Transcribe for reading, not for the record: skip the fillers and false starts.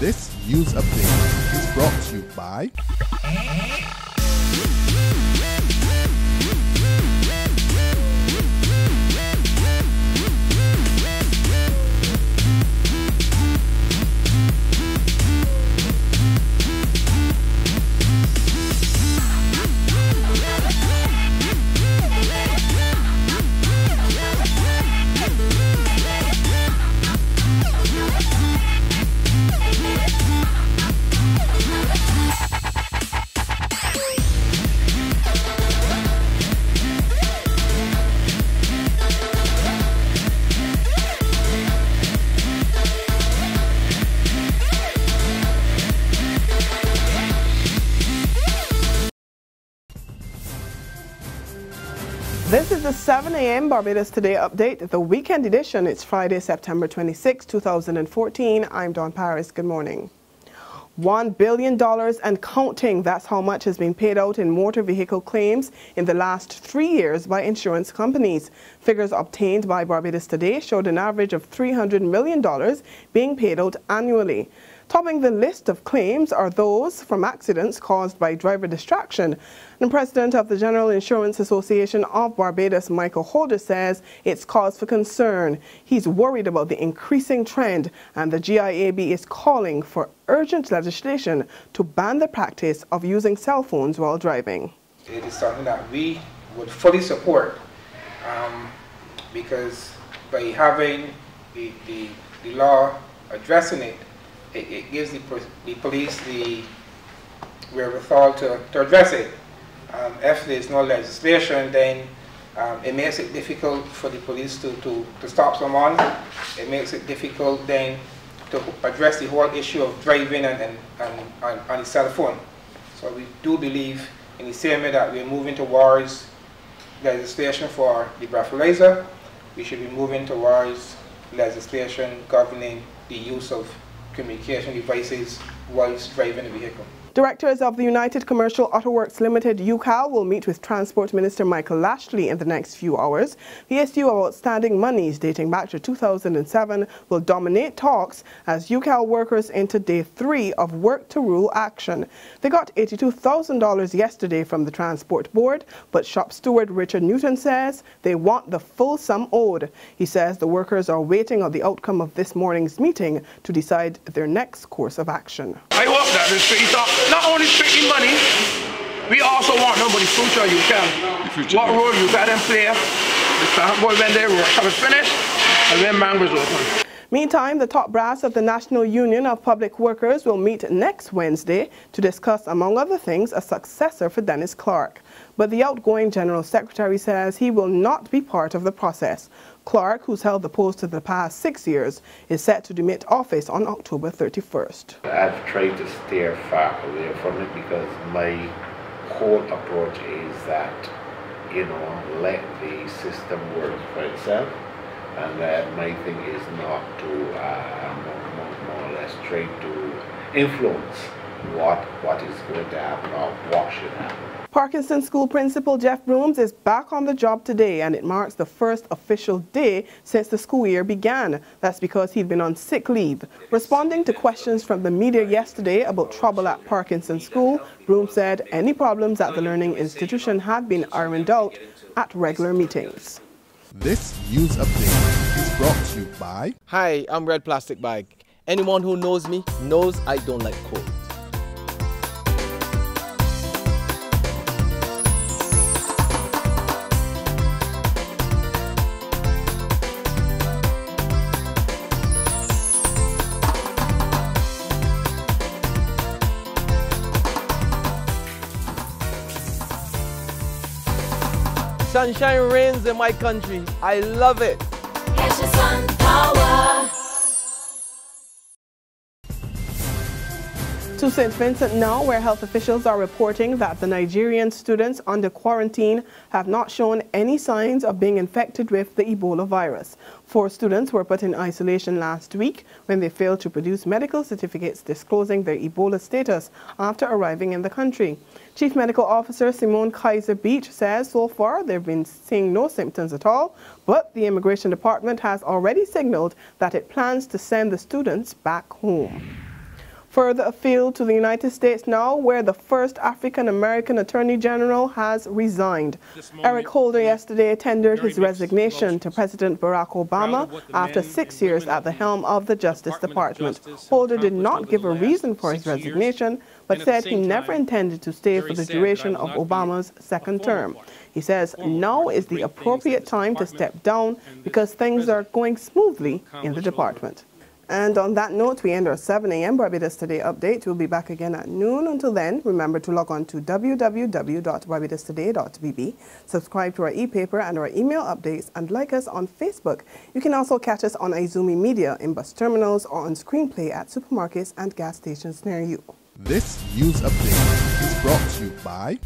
This news update is brought to you by This is the 7 a.m. Barbados Today update, the weekend edition. It's Friday, September 26, 2014. I'm Dawn Paris. Good morning. $1 billion and counting. That's how much has been paid out in motor vehicle claims in the last 3 years by insurance companies. Figures obtained by Barbados Today showed an average of $300 million being paid out annually. Topping the list of claims are those from accidents caused by driver distraction. And President of the General Insurance Association of Barbados, Michael Lashley, says it's cause for concern. He's worried about the increasing trend, and the G.I.A.B is calling for urgent legislation to ban the practice of using cell phones while driving. It is something that we would fully support because by having the law addressing it, it gives the police the wherewithal to address it. If there is no legislation, then it makes it difficult for the police to stop someone. It makes it difficult then to address the whole issue of driving and on the cell phone. So we do believe in the same way that we're moving towards legislation for the breathalyzer, we should be moving towards legislation governing the use of communication devices whilst driving a vehicle. Directors of the United Commercial Auto Works Limited, U.C.A.L, will meet with Transport Minister Michael Lashley in the next few hours. The issue of outstanding monies dating back to 2007 will dominate talks as U.C.A.L workers enter day 3 of work to rule action. They got $82,000 yesterday from the Transport Board, but shop steward Richard Newton says they want the full sum owed. He says the workers are waiting on the outcome of this morning's meeting to decide their next course of action. I hope that the streets are not only strictly money, we also want nobody future U.C.A.L. What role U.C.A.L then play? The transport when they have it finished and when mangoes open. Meantime, the top brass of the National Union of Public Workers will meet next Wednesday to discuss, among other things, a successor for Dennis Clark. But the outgoing General Secretary says he will not be part of the process. Clark, who's held the post for the past 6 years, is set to demit office on October 31st. I've tried to steer far away from it because my whole approach is that, let the system work for itself. And my thing is not to more or less try to influence what is going to happen or what should happen. Parkinson School Principal Jeff Brooms is back on the job today, and it marks the first official day since the school year began. That's because he'd been on sick leave. Responding to questions from the media yesterday about trouble at Parkinson School, Brooms said any problems at the learning institution had been ironed out at regular meetings. This news update is brought to you by... Hi, I'm Red Plastic Bag. Anyone who knows me knows I don't like cold. Sunshine reigns in my country. I love it. Sun power. To St. Vincent now, where health officials are reporting that the Nigerian students under quarantine have not shown any signs of being infected with the Ebola virus. 4 students were put in isolation last week when they failed to produce medical certificates disclosing their Ebola status after arriving in the country. Chief Medical Officer Simone Kaiser Beach says so far they've been seeing no symptoms at all, but the Immigration Department has already signaled that it plans to send the students back home. Further afield to the United States now, where the first African-American Attorney General has resigned. Eric Holder yesterday tendered his resignation to President Barack Obama after 6 years at the helm of the Justice Department. Holder did not give a reason for his resignation, but said he never intended to stay for the duration of Obama's second term. He says now is the appropriate time to step down because things are going smoothly in the department. And on that note, we end our 7 a.m. Barbados Today update. We'll be back again at noon. Until then, remember to log on to www.barbadostoday.bb, subscribe to our e-paper and our email updates, and like us on Facebook. You can also catch us on Izumi Media in bus terminals or on Screenplay at supermarkets and gas stations near you. This news update is brought to you by